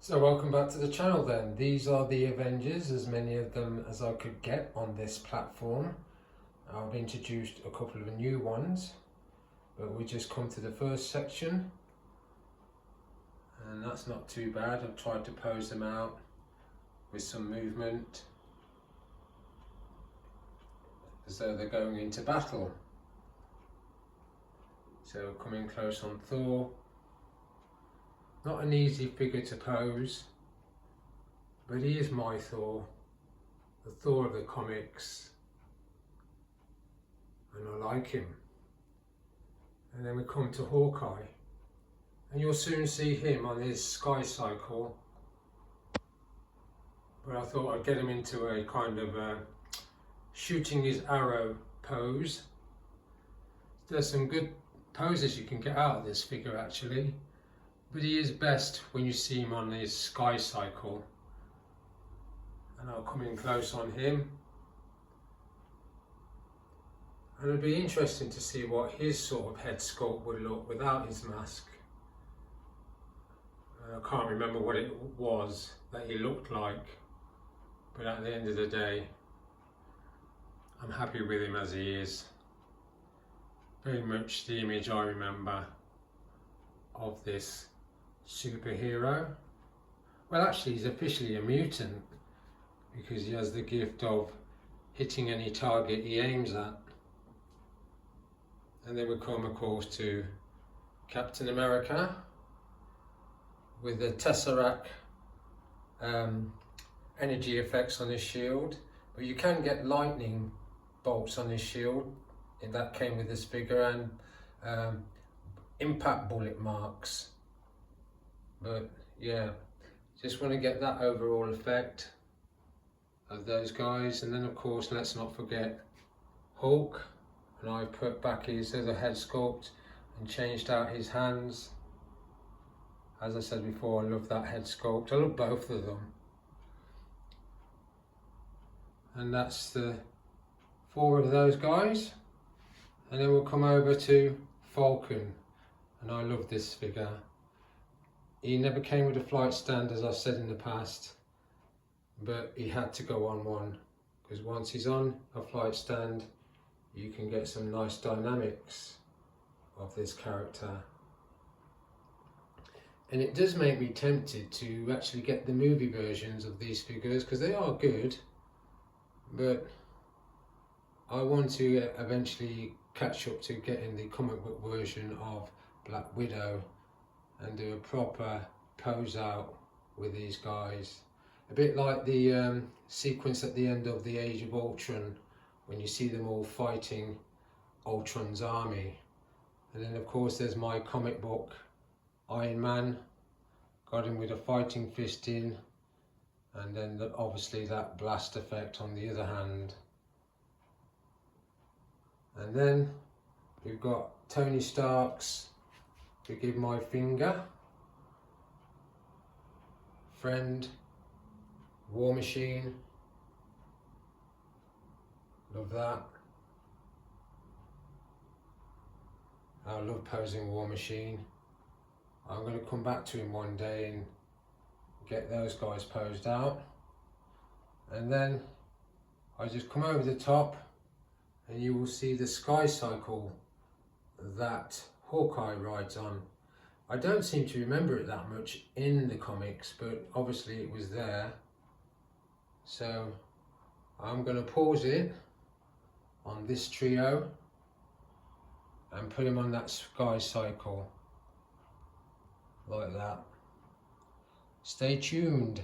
So welcome back to the channel then. These are the Avengers, as many of them as I could get on this platform. I've introduced a couple of new ones, but we just come to the first section. And that's not too bad. I've tried to pose them out with some movement, as though they're going into battle. So coming close on Thor. Not an easy figure to pose, but he is my Thor, the Thor of the comics, and I like him. And then we come to Hawkeye, and you'll soon see him on his sky cycle, but I thought I'd get him into a kind of shooting his arrow pose. There's some good poses you can get out of this figure actually. But he is best when you see him on his sky cycle. And I'll come in close on him. And it'll be interesting to see what his sort of head sculpt would look without his mask. I can't remember what it was that he looked like. But at the end of the day, I'm happy with him as he is. Very much the image I remember of this superhero. Well, actually he's officially a mutant because he has the gift of hitting any target he aims at. And then we come of course to Captain America with the Tesseract energy effects on his shield, but you can get lightning bolts on his shield, and that came with this figure, and impact bullet marks. But yeah, just want to get that overall effect of those guys. And then of course let's not forget Hulk, and I put back his other head sculpt and changed out his hands. As I said before, I love that head sculpt. I love both of them. And that's the 4 of those guys. And then we'll come over to Falcon, and I love this figure. He never came with a flight stand, as I've said in the past, but he had to go on one, because once he's on a flight stand you can get some nice dynamics of this character. And it does make me tempted to actually get the movie versions of these figures, because they are good, but I want to eventually catch up to getting the comic book version of Black Widow and do a proper pose out with these guys. A bit like the sequence at the end of the Age of Ultron, when you see them all fighting Ultron's army. And then of course there's my comic book Iron Man, got him with a fighting fist in, and then obviously that blast effect on the other hand. And then we've got Tony Stark's Forgive My Finger, friend, War Machine, love that. I love posing War Machine. I'm going to come back to him one day and get those guys posed out. And then I just come over the top and you will see the sky cycle that Hawkeye rides on. I don't seem to remember it that much in the comics, but obviously it was there. So I'm going to pause it on this trio and put him on that sky cycle like that. Stay tuned.